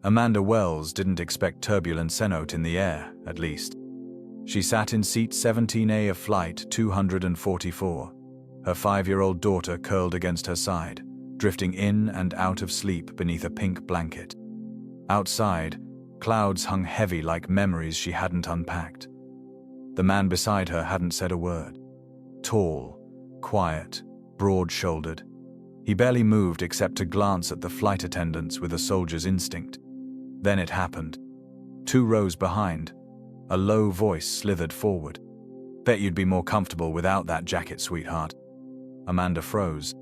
Amanda Wells didn't expect turbulence in the air, at least. She sat in seat 17A of flight 244, her 5-year-old daughter curled against her side, drifting in and out of sleep beneath a pink blanket. Outside, clouds hung heavy like memories she hadn't unpacked. The man beside her hadn't said a word. Tall, quiet, broad-shouldered. He barely moved except to glance at the flight attendants with a soldier's instinct. Then it happened. 2 rows behind, a low voice slithered forward. "Bet you'd be more comfortable without that jacket, sweetheart." Amanda froze.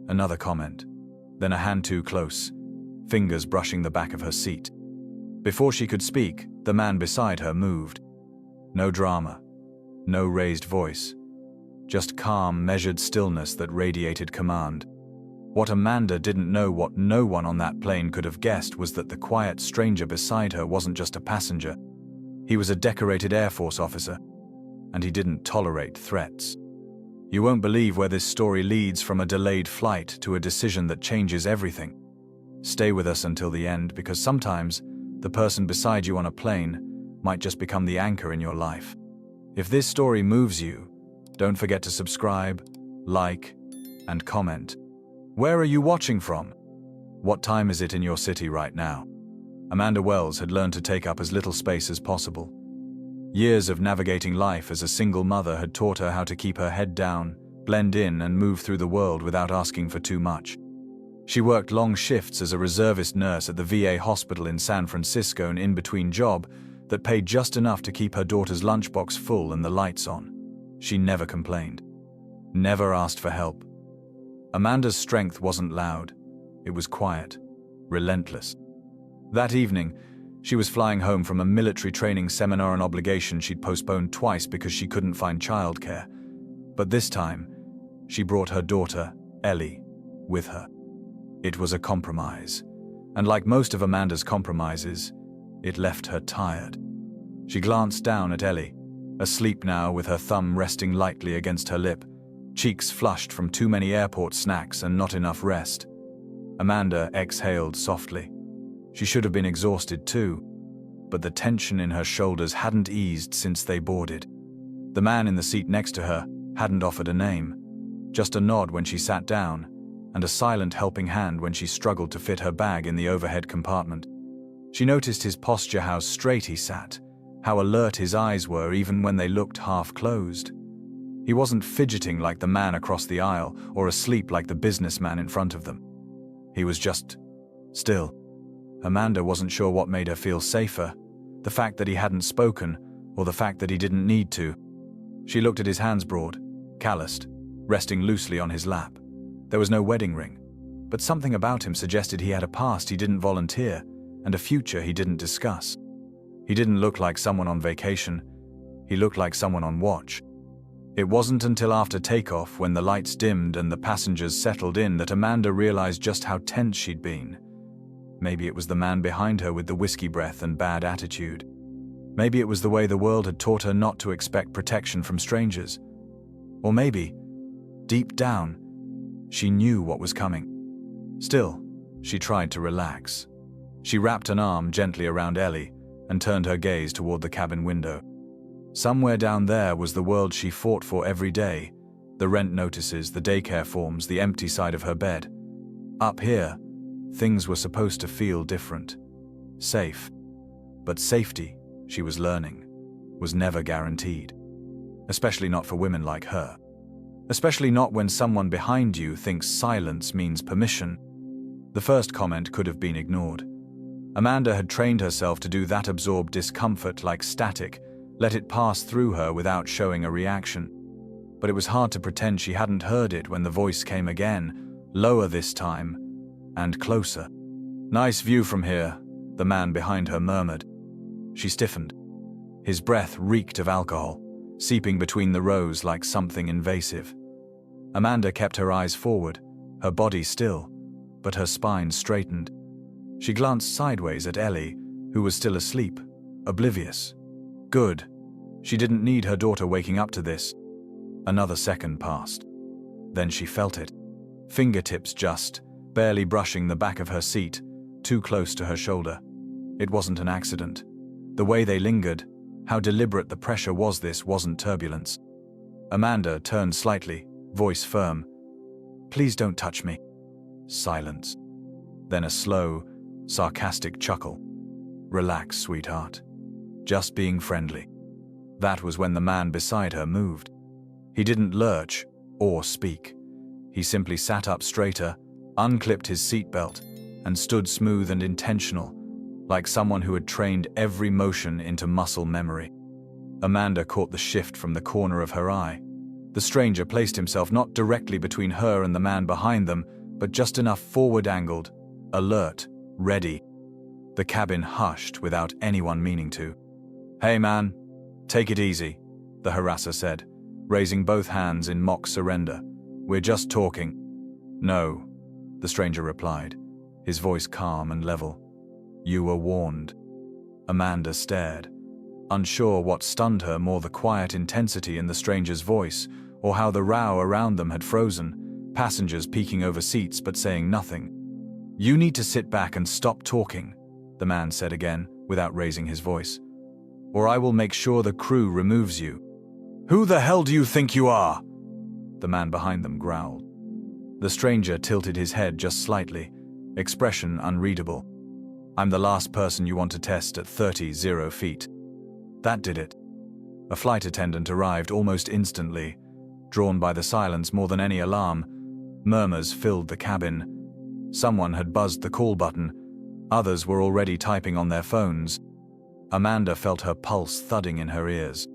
Another comment, then a hand too close, fingers brushing the back of her seat. Before she could speak, the man beside her moved. No drama, no raised voice, just calm, measured stillness that radiated command. What Amanda didn't know, what no one on that plane could have guessed, was that the quiet stranger beside her wasn't just a passenger. He was a decorated Air Force officer, and he didn't tolerate threats. You won't believe where this story leads, from a delayed flight to a decision that changes everything. Stay with us until the end, because sometimes the person beside you on a plane might just become the anchor in your life. If this story moves you, don't forget to subscribe, like, and comment. Where are you watching from? What time is it in your city right now? Amanda Wells had learned to take up as little space as possible. Years of navigating life as a single mother had taught her how to keep her head down, blend in, and move through the world without asking for too much. She worked long shifts as a reservist nurse at the VA hospital in San Francisco, an in-between job that paid just enough to keep her daughter's lunchbox full and the lights on. She never complained, never asked for help. Amanda's strength wasn't loud. It was quiet, relentless. That evening, she was flying home from a military training seminar, an obligation she'd postponed twice because she couldn't find childcare. But this time, she brought her daughter, Ellie, with her. It was a compromise, and like most of Amanda's compromises, it left her tired. She glanced down at Ellie, asleep now with her thumb resting lightly against her lip, cheeks flushed from too many airport snacks and not enough rest. Amanda exhaled softly. She should have been exhausted too, but the tension in her shoulders hadn't eased since they boarded. The man in the seat next to her hadn't offered a name, just a nod when she sat down, and a silent helping hand when she struggled to fit her bag in the overhead compartment. She noticed his posture, how straight he sat, how alert his eyes were even when they looked half closed. He wasn't fidgeting like the man across the aisle or asleep like the businessman in front of them. He was just still. Amanda wasn't sure what made her feel safer, the fact that he hadn't spoken or the fact that he didn't need to. She looked at his hands, broad, calloused, resting loosely on his lap. There was no wedding ring, but something about him suggested he had a past he didn't volunteer and a future he didn't discuss. He didn't look like someone on vacation. He looked like someone on watch. It wasn't until after takeoff, when the lights dimmed and the passengers settled in, that Amanda realized just how tense she'd been. Maybe it was the man behind her with the whiskey breath and bad attitude. Maybe it was the way the world had taught her not to expect protection from strangers. Or maybe, deep down, she knew what was coming. Still, she tried to relax. She wrapped an arm gently around Ellie and turned her gaze toward the cabin window. Somewhere down there was the world she fought for every day, the rent notices, the daycare forms, the empty side of her bed. Up here, things were supposed to feel different. Safe. But safety, she was learning, was never guaranteed. Especially not for women like her. Especially not when someone behind you thinks silence means permission. The first comment could have been ignored. Amanda had trained herself to do that, absorb discomfort like static, let it pass through her without showing a reaction. But it was hard to pretend she hadn't heard it when the voice came again, lower this time, and closer. "Nice view from here," the man behind her murmured. She stiffened. His breath reeked of alcohol, seeping between the rows like something invasive. Amanda kept her eyes forward, her body still, but her spine straightened. She glanced sideways at Ellie, who was still asleep, oblivious. Good. She didn't need her daughter waking up to this. Another second passed. Then she felt it. Fingertips just, barely brushing the back of her seat, too close to her shoulder. It wasn't an accident. The way they lingered, how deliberate the pressure was, this wasn't turbulence. Amanda turned slightly, voice firm. "Please don't touch me." Silence. Then a slow, sarcastic chuckle. "Relax, sweetheart. Just being friendly." That was when the man beside her moved. He didn't lurch or speak. He simply sat up straighter, unclipped his seatbelt, and stood smooth and intentional, like someone who had trained every motion into muscle memory. Amanda caught the shift from the corner of her eye. The stranger placed himself not directly between her and the man behind them, but just enough forward-angled, alert, ready. The cabin hushed without anyone meaning to. "Hey man, take it easy," the harasser said, raising both hands in mock surrender. "We're just talking." "No," the stranger replied, his voice calm and level. "You were warned." Amanda stared, unsure what stunned her more, the quiet intensity in the stranger's voice, or how the row around them had frozen, passengers peeking over seats but saying nothing. "You need to sit back and stop talking," the man said again, without raising his voice, "or I will make sure the crew removes you." "Who the hell do you think you are?" the man behind them growled. The stranger tilted his head just slightly, expression unreadable. "I'm the last person you want to test at 30 feet. That did it. A flight attendant arrived almost instantly, drawn by the silence more than any alarm. Murmurs filled the cabin. Someone had buzzed the call button. Others were already typing on their phones. Amanda felt her pulse thudding in her ears.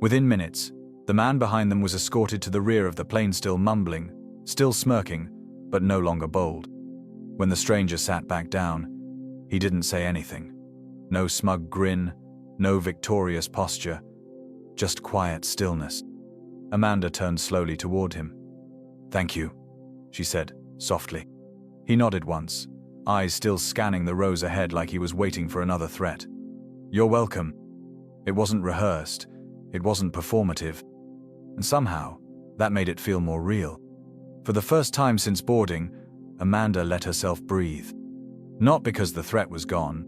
Within minutes, the man behind them was escorted to the rear of the plane, still mumbling, still smirking, but no longer bold. When the stranger sat back down, he didn't say anything. No smug grin, no victorious posture, just quiet stillness. Amanda turned slowly toward him. "Thank you," she said, softly. He nodded once, eyes still scanning the rows ahead like he was waiting for another threat. "You're welcome." It wasn't rehearsed, it wasn't performative, and somehow, that made it feel more real. For the first time since boarding, Amanda let herself breathe. Not because the threat was gone,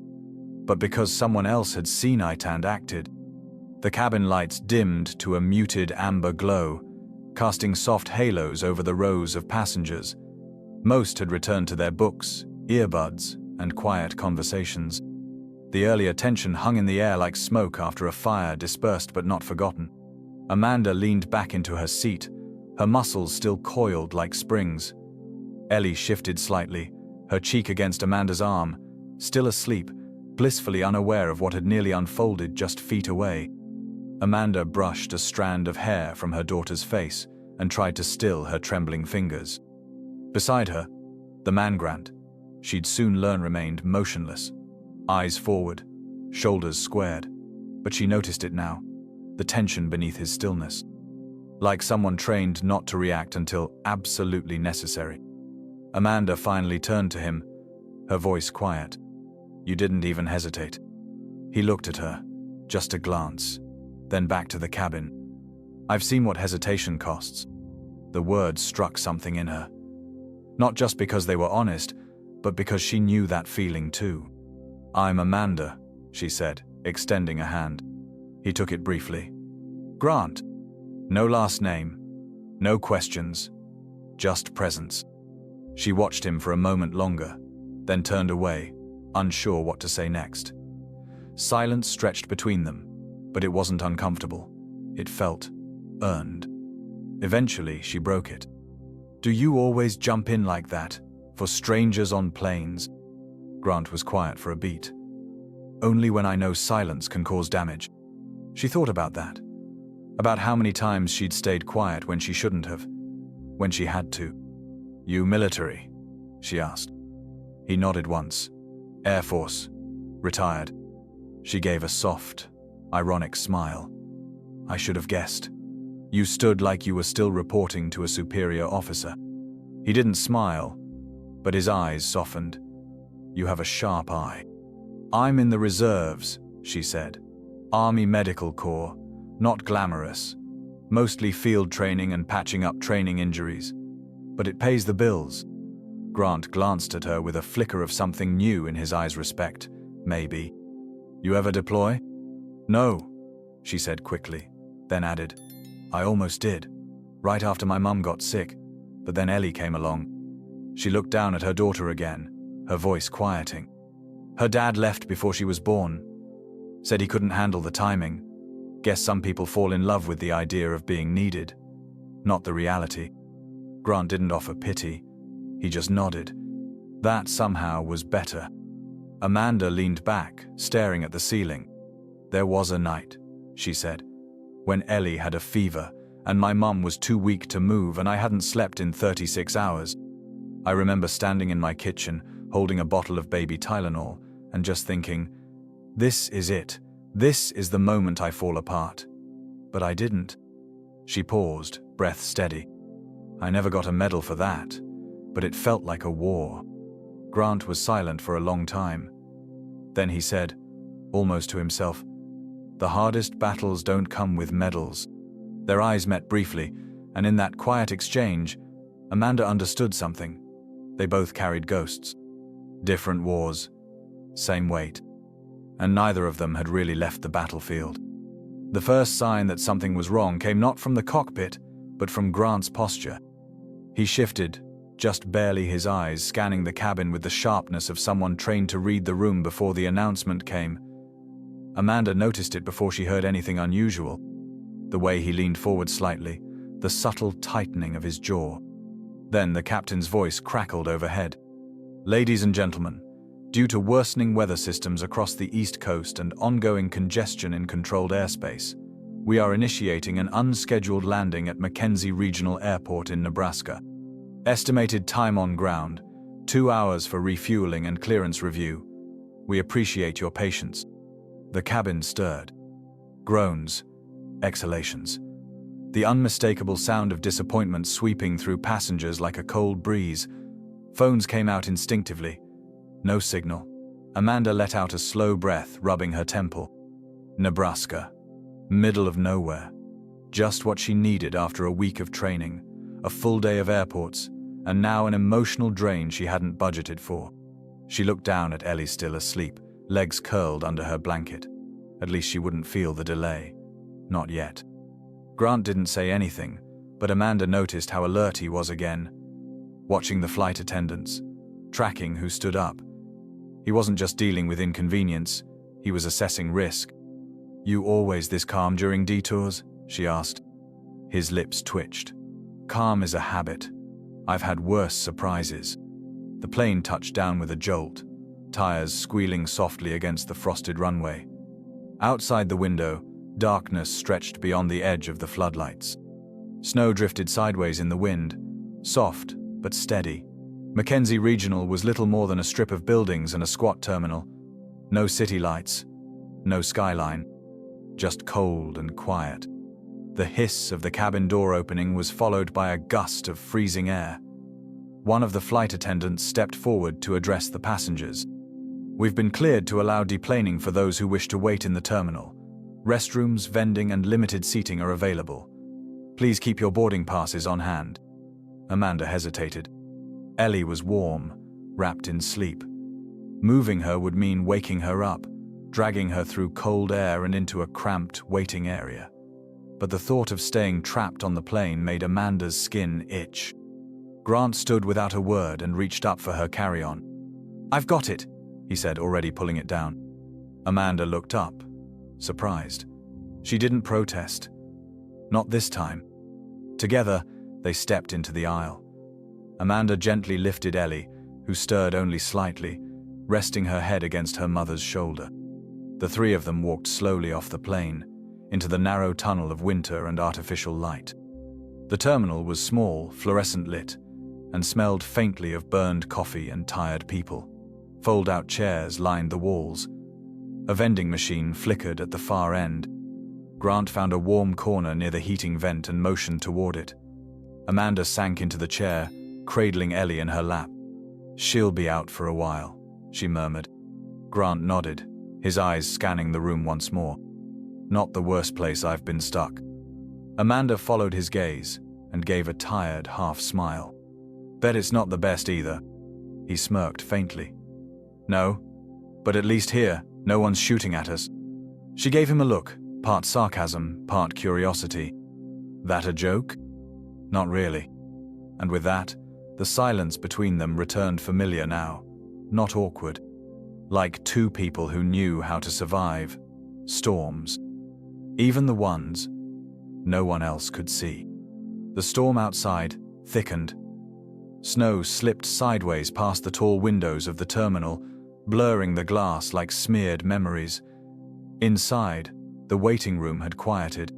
but because someone else had seen it and acted. The cabin lights dimmed to a muted amber glow, casting soft halos over the rows of passengers. Most had returned to their books, earbuds, and quiet conversations. The earlier tension hung in the air like smoke after a fire, dispersed but not forgotten. Amanda leaned back into her seat, her muscles still coiled like springs. Ellie shifted slightly, her cheek against Amanda's arm, still asleep, blissfully unaware of what had nearly unfolded just feet away. Amanda brushed a strand of hair from her daughter's face and tried to still her trembling fingers. Beside her, the man Grant, she'd soon learn, remained motionless, eyes forward, shoulders squared, but she noticed it now, the tension beneath his stillness. Like someone trained not to react until absolutely necessary. Amanda finally turned to him, her voice quiet. "You didn't even hesitate." He looked at her, just a glance, then back to the cabin. "I've seen what hesitation costs." The words struck something in her. Not just because they were honest, but because she knew that feeling too. "I'm Amanda," she said, extending a hand. He took it briefly. "Grant." No last name, no questions, just presence. She watched him for a moment longer, then turned away, unsure what to say next. Silence stretched between them, but it wasn't uncomfortable. It felt earned. Eventually, she broke it. "Do you always jump in like that, for strangers on planes?" Grant was quiet for a beat. "Only when I know silence can cause damage." She thought about that. About how many times she'd stayed quiet when she shouldn't have, when she had to. "You military?" she asked. He nodded once. "Air Force. Retired." She gave a soft, ironic smile. "I should have guessed. You stood like you were still reporting to a superior officer." He didn't smile, but his eyes softened. "You have a sharp eye." "I'm in the reserves," she said. "Army Medical Corps. Not glamorous. Mostly field training and patching up training injuries. But it pays the bills." Grant glanced at her with a flicker of something new in his eyes, respect, Maybe. You ever deploy? No, she said quickly, then added, I almost did, right after my mum got sick, but then Ellie came along. She looked down at her daughter again, her voice quieting. Her dad left before she was born. Said he couldn't handle the timing. Guess some people fall in love with the idea of being needed, not the reality. Grant didn't offer pity. He just nodded. That somehow was better. Amanda leaned back, staring at the ceiling. There was a night, she said, when Ellie had a fever and my mum was too weak to move and I hadn't slept in 36 hours. I remember standing in my kitchen, holding a bottle of baby Tylenol, and just thinking, this is it. This is the moment I fall apart. But I didn't. She paused, breath steady. I never got a medal for that, but it felt like a war. Grant was silent for a long time. Then he said, almost to himself, the hardest battles don't come with medals. Their eyes met briefly, and in that quiet exchange, Amanda understood something. They both carried ghosts. Different wars, same weight. And neither of them had really left the battlefield. The first sign that something was wrong came not from the cockpit, but from Grant's posture. He shifted, just barely, his eyes scanning the cabin with the sharpness of someone trained to read the room before the announcement came. Amanda noticed it before she heard anything unusual. The way he leaned forward slightly, the subtle tightening of his jaw. Then the captain's voice crackled overhead. Ladies and gentlemen, due to worsening weather systems across the East Coast and ongoing congestion in controlled airspace, we are initiating an unscheduled landing at McKenzie Regional Airport in Nebraska. Estimated time on ground, 2 hours for refueling and clearance review. We appreciate your patience. The cabin stirred. Groans, exhalations. The unmistakable sound of disappointment sweeping through passengers like a cold breeze. Phones came out instinctively. No signal. Amanda let out a slow breath, rubbing her temple. Nebraska. Middle of nowhere. Just what she needed after a week of training, a full day of airports, and now an emotional drain she hadn't budgeted for. She looked down at Ellie still asleep, legs curled under her blanket. At least she wouldn't feel the delay. Not yet. Grant didn't say anything, but Amanda noticed how alert he was again, watching the flight attendants, tracking who stood up. He wasn't just dealing with inconvenience, he was assessing risk. You always this calm during detours? She asked. His lips twitched. Calm is a habit. I've had worse surprises. The plane touched down with a jolt, tires squealing softly against the frosted runway. Outside the window, darkness stretched beyond the edge of the floodlights. Snow drifted sideways in the wind, soft but steady. McKenzie Regional was little more than a strip of buildings and a squat terminal. No city lights, no skyline, just cold and quiet. The hiss of the cabin door opening was followed by a gust of freezing air. One of the flight attendants stepped forward to address the passengers. We've been cleared to allow deplaning for those who wish to wait in the terminal. Restrooms, vending, and limited seating are available. Please keep your boarding passes on hand. Amanda hesitated. Ellie was warm, wrapped in sleep. Moving her would mean waking her up, dragging her through cold air and into a cramped waiting area. But the thought of staying trapped on the plane made Amanda's skin itch. Grant stood without a word and reached up for her carry-on. I've got it, he said, already pulling it down. Amanda looked up, surprised. She didn't protest. Not this time. Together, they stepped into the aisle. Amanda gently lifted Ellie, who stirred only slightly, resting her head against her mother's shoulder. The three of them walked slowly off the plane, into the narrow tunnel of winter and artificial light. The terminal was small, fluorescent lit, and smelled faintly of burned coffee and tired people. Fold-out chairs lined the walls. A vending machine flickered at the far end. Grant found a warm corner near the heating vent and motioned toward it. Amanda sank into the chair, cradling Ellie in her lap. She'll be out for a while, she murmured. Grant nodded, his eyes scanning the room once more. Not the worst place I've been stuck. Amanda followed his gaze and gave a tired half smile. Bet it's not the best either. He smirked faintly. No, But at least here, no one's shooting at us." She gave him a look, part sarcasm, part curiosity. "That a joke?" "Not really." And with that, the silence between them returned familiar now, not awkward. Like two people who knew how to survive storms. Even the ones no one else could see. The storm outside thickened. Snow slipped sideways past the tall windows of the terminal, blurring the glass like smeared memories. Inside, the waiting room had quieted.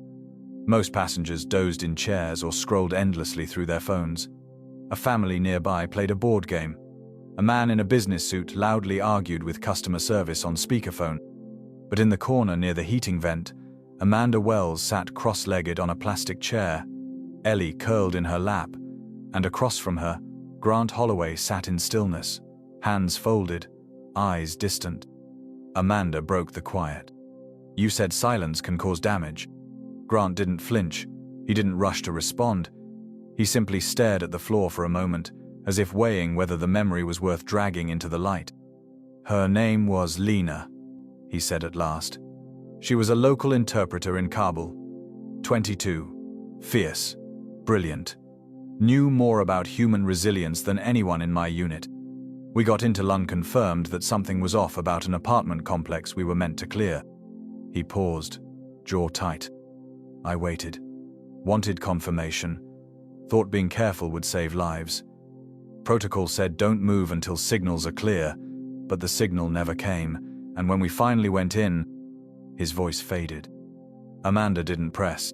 Most passengers dozed in chairs or scrolled endlessly through their phones. A family nearby played a board game. A man in a business suit loudly argued with customer service on speakerphone. But in the corner near the heating vent, Amanda Wells sat cross-legged on a plastic chair, Ellie curled in her lap, and across from her, Grant Holloway sat in stillness, hands folded, eyes distant. Amanda broke the quiet. "You said silence can cause damage." Grant didn't flinch. He didn't rush to respond. He simply stared at the floor for a moment, as if weighing whether the memory was worth dragging into the light. "Her name was Lena," he said at last. "She was a local interpreter in Kabul. 22. Fierce. Brilliant. Knew more about human resilience than anyone in my unit. We got intel unconfirmed that something was off about an apartment complex we were meant to clear." He paused, jaw tight. I waited. Wanted confirmation. Thought being careful would save lives. Protocol said don't move until signals are clear, but the signal never came, and when we finally went in, his voice faded. Amanda didn't press.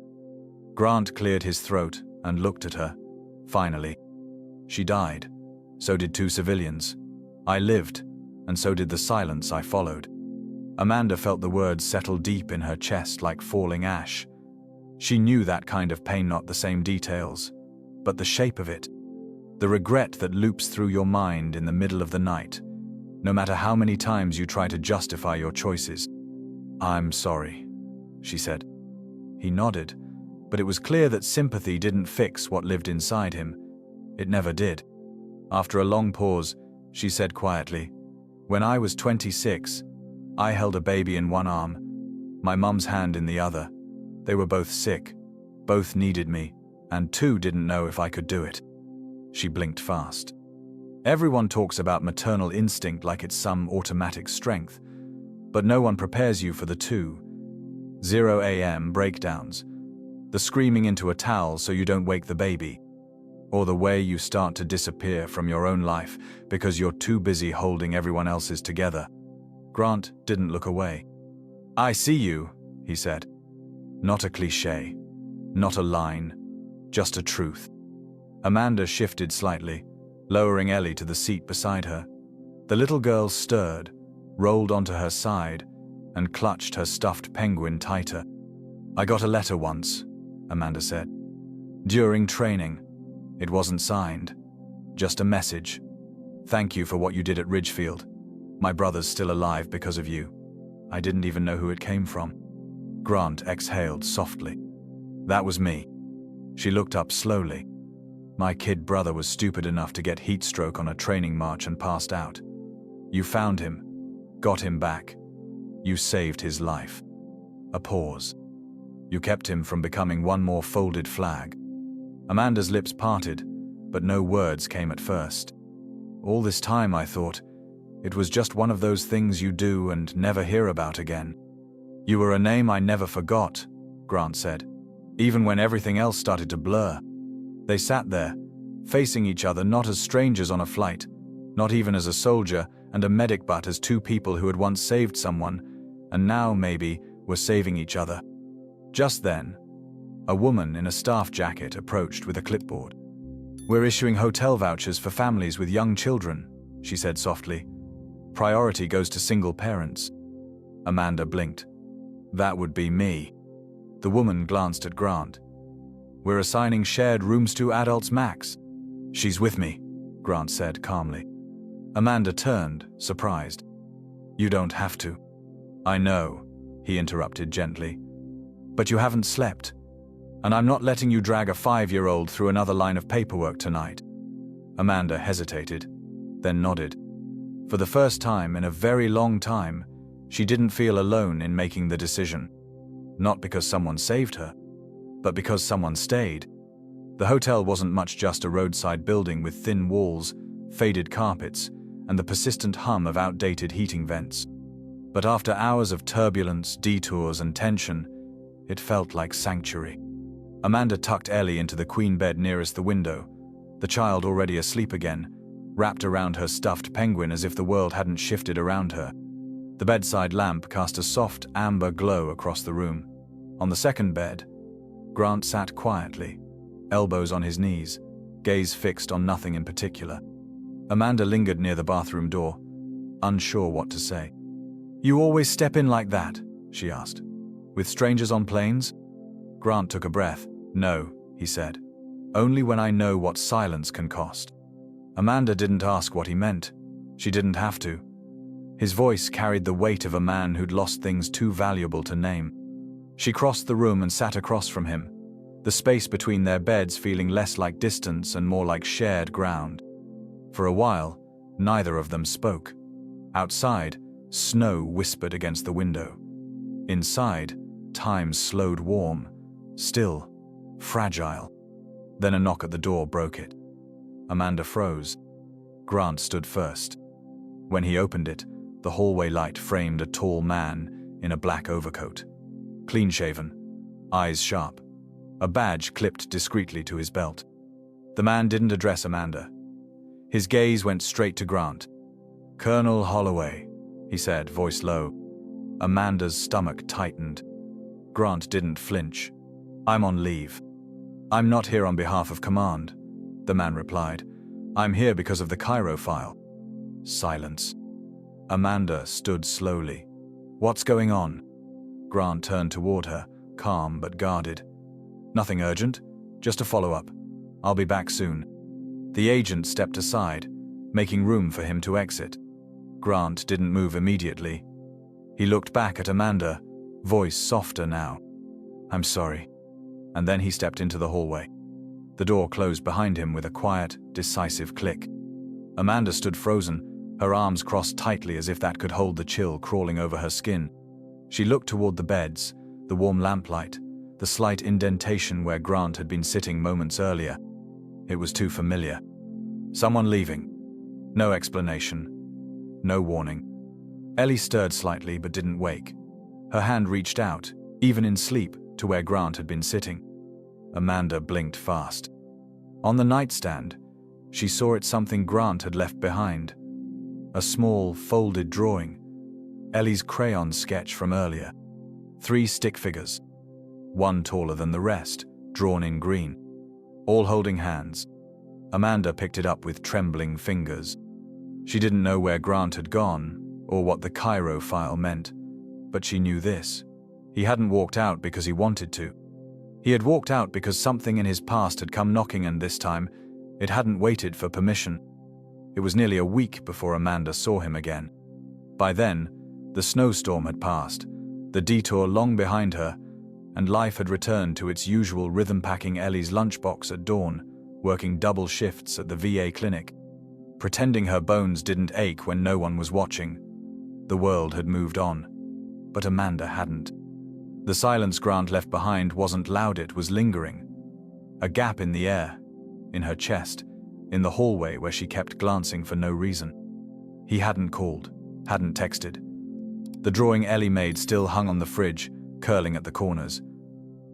Grant cleared his throat and looked at her. Finally. She died. So did 2 civilians. I lived, and so did the silence I followed. Amanda felt the words settle deep in her chest like falling ash. She knew that kind of pain, not the same details, but the shape of it. The regret that loops through your mind in the middle of the night, no matter how many times you try to justify your choices. "I'm sorry," she said. He nodded, but it was clear that sympathy didn't fix what lived inside him. It never did. After a long pause, she said quietly, "When I was 26, I held a baby in one arm, my mum's hand in the other. They were both sick, both needed me, and 2 didn't know if I could do it." She blinked fast. Everyone talks about maternal instinct like it's some automatic strength, but no one prepares you for the 2:00 a.m. breakdowns, the screaming into a towel so you don't wake the baby, or the way you start to disappear from your own life because you're too busy holding everyone else's together. Grant didn't look away. "I see you," he said. Not a cliché, not a line, just a truth. Amanda shifted slightly, lowering Ellie to the seat beside her. The little girl stirred, rolled onto her side, and clutched her stuffed penguin tighter. "I got a letter once," Amanda said. "During training. It wasn't signed. Just a message. Thank you for what you did at Ridgefield. My brother's still alive because of you. I didn't even know who it came from." Grant exhaled softly. "That was me." She looked up slowly. "My kid brother was stupid enough to get heat stroke on a training march and passed out. You found him, got him back. You saved his life." A pause. "You kept him from becoming one more folded flag." Amanda's lips parted, but no words came at first. "All this time I thought, it was just one of those things you do and never hear about again." "You were a name I never forgot," Grant said, "even when everything else started to blur." They sat there, facing each other not as strangers on a flight, not even as a soldier and a medic, but as 2 people who had once saved someone, and now, maybe, were saving each other. Just then, a woman in a staff jacket approached with a clipboard. "We're issuing hotel vouchers for families with young children," she said softly. "Priority goes to single parents." Amanda blinked. "That would be me." The woman glanced at Grant. "We're assigning shared rooms to adults max." "She's with me," Grant said calmly. Amanda turned, surprised. "You don't have to." "I know," he interrupted gently. "But you haven't slept. And I'm not letting you drag a 5-year-old through another line of paperwork tonight." Amanda hesitated, then nodded. For the first time in a very long time, she didn't feel alone in making the decision. Not because someone saved her, but because someone stayed. The hotel wasn't much just a roadside building with thin walls, faded carpets, and the persistent hum of outdated heating vents. But after hours of turbulence, detours, and tension, it felt like sanctuary. Amanda tucked Ellie into the queen bed nearest the window, the child already asleep again, wrapped around her stuffed penguin as if the world hadn't shifted around her. The bedside lamp cast a soft amber glow across the room. On the second bed, Grant sat quietly, elbows on his knees, gaze fixed on nothing in particular. Amanda lingered near the bathroom door, unsure what to say. "You always step in like that?" she asked. "With strangers on planes?" Grant took a breath. "No," he said. "Only when I know what silence can cost." Amanda didn't ask what he meant. She didn't have to. His voice carried the weight of a man who'd lost things too valuable to name. She crossed the room and sat across from him, the space between their beds feeling less like distance and more like shared ground. For a while, neither of them spoke. Outside, snow whispered against the window. Inside, time slowed warm, still, fragile. Then a knock at the door broke it. Amanda froze. Grant stood first. When he opened it, the hallway light framed a tall man in a black overcoat. Clean-shaven, eyes sharp, a badge clipped discreetly to his belt. The man didn't address Amanda. His gaze went straight to Grant. "Colonel Holloway," he said, voice low. Amanda's stomach tightened. Grant didn't flinch. "I'm on leave." "I'm not here on behalf of command," the man replied. "I'm here because of the Cairo file." Silence. Amanda stood slowly. "What's going on?" Grant turned toward her, calm but guarded. "Nothing urgent, just a follow-up. I'll be back soon." The agent stepped aside, making room for him to exit. Grant didn't move immediately. He looked back at Amanda, voice softer now. "I'm sorry." And then he stepped into the hallway. The door closed behind him with a quiet, decisive click. Amanda stood frozen, her arms crossed tightly as if that could hold the chill crawling over her skin. She looked toward the beds, the warm lamplight, the slight indentation where Grant had been sitting moments earlier. It was too familiar. Someone leaving. No explanation. No warning. Ellie stirred slightly but didn't wake. Her hand reached out, even in sleep, to where Grant had been sitting. Amanda blinked fast. On the nightstand, she saw it something Grant had left behind. A small, folded drawing. Ellie's crayon sketch from earlier. 3 stick figures. One taller than the rest, drawn in green. All holding hands. Amanda picked it up with trembling fingers. She didn't know where Grant had gone, or what the Cairo file meant, but she knew this. He hadn't walked out because he wanted to. He had walked out because something in his past had come knocking, and this time, it hadn't waited for permission. It was nearly a week before Amanda saw him again. By then, the snowstorm had passed, the detour long behind her, and life had returned to its usual rhythm, packing Ellie's lunchbox at dawn, working double shifts at the VA clinic, pretending her bones didn't ache when no one was watching. The world had moved on, but Amanda hadn't. The silence Grant left behind wasn't loud, it was lingering. A gap in the air, in her chest, in the hallway where she kept glancing for no reason. He hadn't called, hadn't texted. The drawing Ellie made still hung on the fridge, curling at the corners.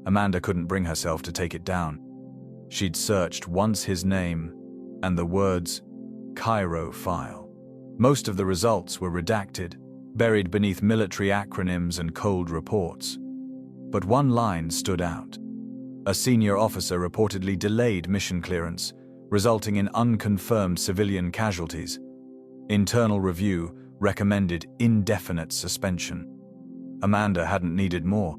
Amanda couldn't bring herself to take it down. She'd searched once his name, and the words, Cairo file. Most of the results were redacted, buried beneath military acronyms and cold reports. But one line stood out. A senior officer reportedly delayed mission clearance, resulting in unconfirmed civilian casualties. Internal review recommended indefinite suspension. Amanda hadn't needed more.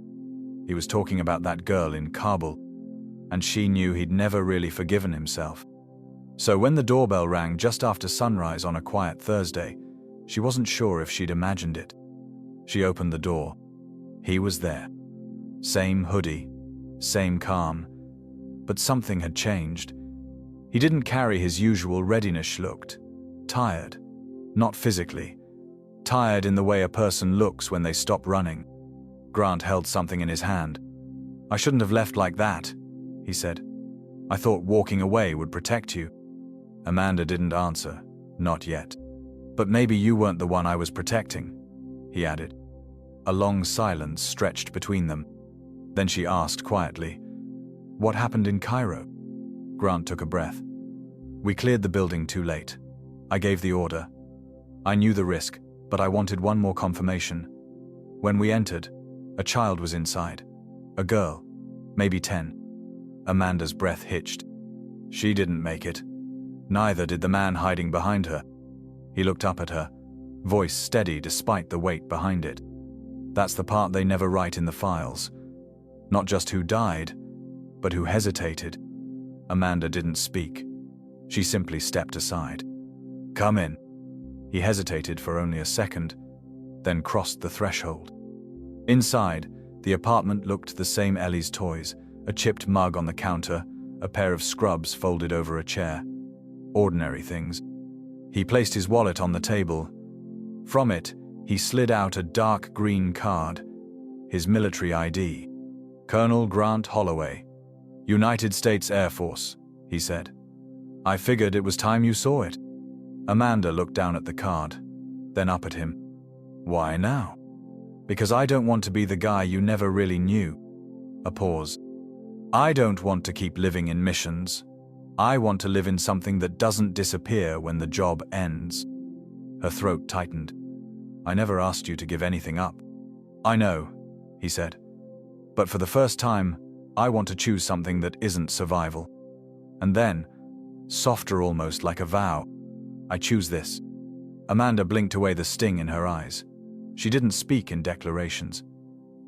He was talking about that girl in Kabul, and she knew he'd never really forgiven himself. So when the doorbell rang just after sunrise on a quiet Thursday, she wasn't sure if she'd imagined it. She opened the door. He was there. Same hoodie, same calm, but something had changed. He didn't carry his usual readiness, looked tired, not physically. Tired in the way a person looks when they stop running. Grant held something in his hand. "I shouldn't have left like that," he said. "I thought walking away would protect you." Amanda didn't answer, not yet. "But maybe you weren't the one I was protecting," he added. A long silence stretched between them. Then she asked quietly, "What happened in Cairo?" Grant took a breath. "We cleared the building too late. I gave the order. I knew the risk, but I wanted one more confirmation. When we entered, a child was inside. A girl, maybe 10. Amanda's breath hitched. She didn't make it. Neither did the man hiding behind her. He looked up at her, voice steady despite the weight behind it. That's the part they never write in the files. Not just who died, but who hesitated. Amanda didn't speak. She simply stepped aside. "Come in." He hesitated for only a second, then crossed the threshold. Inside, the apartment looked the same. Ellie's toys, a chipped mug on the counter, a pair of scrubs folded over a chair. Ordinary things. He placed his wallet on the table. From it, he slid out a dark green card, his military ID. "Colonel Grant Holloway, United States Air Force," he said. "I figured it was time you saw it." Amanda looked down at the card, then up at him. "Why now?" "Because I don't want to be the guy you never really knew." A pause. "I don't want to keep living in missions. I want to live in something that doesn't disappear when the job ends." Her throat tightened. "I never asked you to give anything up." "I know," he said. "But for the first time, I want to choose something that isn't survival." And then, softer almost like a vow, "I choose this." Amanda blinked away the sting in her eyes. She didn't speak in declarations.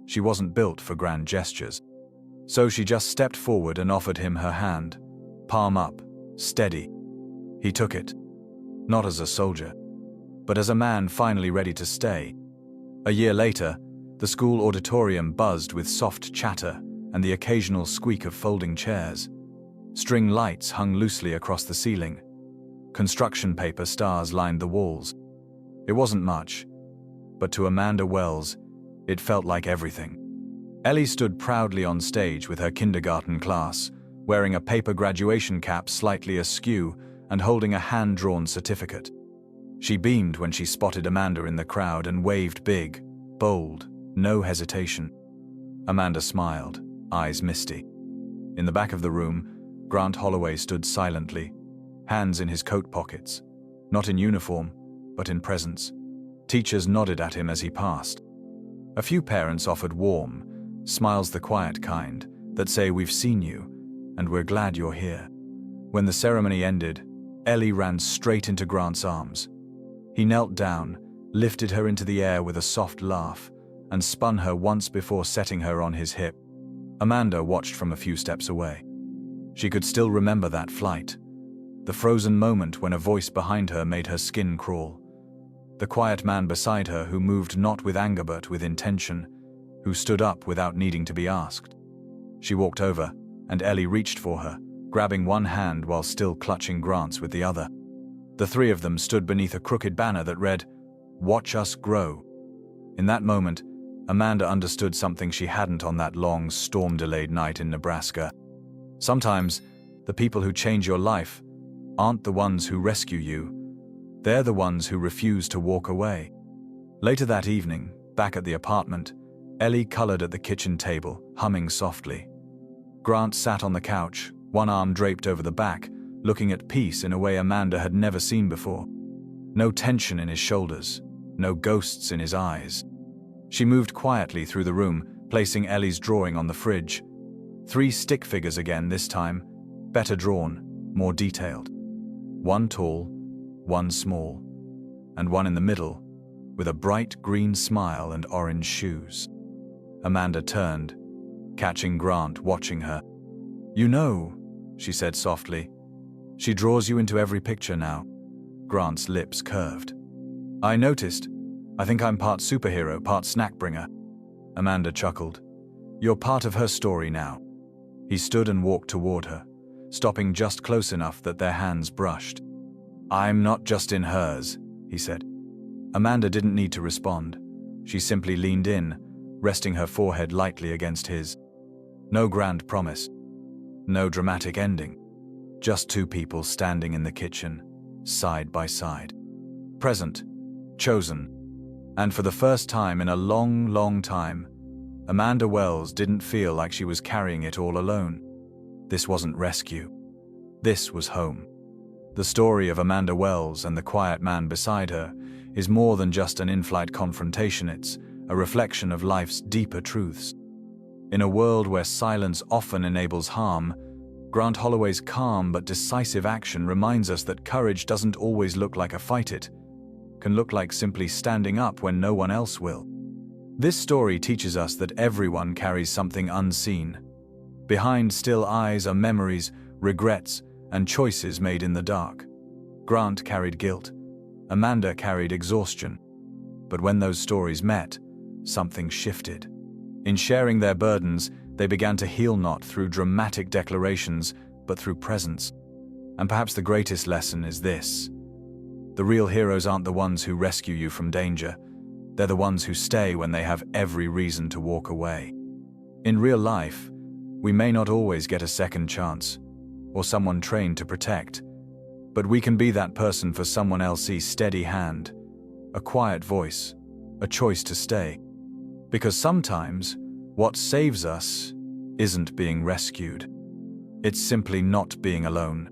She wasn't built for grand gestures. So she just stepped forward and offered him her hand, palm up, steady. He took it, not as a soldier, but as a man finally ready to stay. A year later, the school auditorium buzzed with soft chatter and the occasional squeak of folding chairs. String lights hung loosely across the ceiling. Construction paper stars lined the walls. It wasn't much, but to Amanda Wells, it felt like everything. Ellie stood proudly on stage with her kindergarten class, wearing a paper graduation cap slightly askew and holding a hand-drawn certificate. She beamed when she spotted Amanda in the crowd and waved big, bold, no hesitation. Amanda smiled, eyes misty. In the back of the room, Grant Holloway stood silently, hands in his coat pockets, not in uniform, but in presence. Teachers nodded at him as he passed. A few parents offered warm, smiles the quiet kind, that say we've seen you, and we're glad you're here. When the ceremony ended, Ellie ran straight into Grant's arms. He knelt down, lifted her into the air with a soft laugh, and spun her once before setting her on his hip. Amanda watched from a few steps away. She could still remember that flight, the frozen moment when a voice behind her made her skin crawl. The quiet man beside her who moved not with anger but with intention, who stood up without needing to be asked. She walked over, and Ellie reached for her, grabbing one hand while still clutching Grant's with the other. The three of them stood beneath a crooked banner that read, "Watch Us Grow." In that moment, Amanda understood something she hadn't on that long, storm-delayed night in Nebraska. Sometimes, the people who change your life aren't the ones who rescue you. They're the ones who refuse to walk away. Later that evening, back at the apartment, Ellie colored at the kitchen table, humming softly. Grant sat on the couch, one arm draped over the back, looking at peace in a way Amanda had never seen before. No tension in his shoulders, no ghosts in his eyes. She moved quietly through the room, placing Ellie's drawing on the fridge. 3 stick figures again this time, better drawn, more detailed. One tall, one small, and one in the middle, with a bright green smile and orange shoes. Amanda turned, catching Grant watching her. "You know," she said softly, "she draws you into every picture now." Grant's lips curved. "I noticed. I think I'm part superhero, part snack bringer." Amanda chuckled. "You're part of her story now." He stood and walked toward her, stopping just close enough that their hands brushed. "I'm not just in hers," he he said. Amanda didn't need to respond. She simply leaned in, resting her forehead lightly against his. No grand promise. No dramatic ending. Just two people standing in the kitchen, side by side. Present. Chosen. And for the first time in a long, long time, Amanda Wells didn't feel like she was carrying it all alone. This wasn't rescue. This was home. The story of Amanda Wells and the quiet man beside her is more than just an in-flight confrontation. It's a reflection of life's deeper truths. In a world where silence often enables harm, Grant Holloway's calm but decisive action reminds us that courage doesn't always look like a fight. It can look like simply standing up when no one else will. This story teaches us that everyone carries something unseen. Behind still eyes are memories, regrets, and choices made in the dark. Grant carried guilt. Amanda carried exhaustion. But when those stories met, something shifted. In sharing their burdens, they began to heal not through dramatic declarations, but through presence. And perhaps the greatest lesson is this: the real heroes aren't the ones who rescue you from danger. They're the ones who stay when they have every reason to walk away. In real life, we may not always get a second chance, or someone trained to protect, but we can be that person for someone else's steady hand, a quiet voice, a choice to stay. Because sometimes, what saves us isn't being rescued. It's simply not being alone.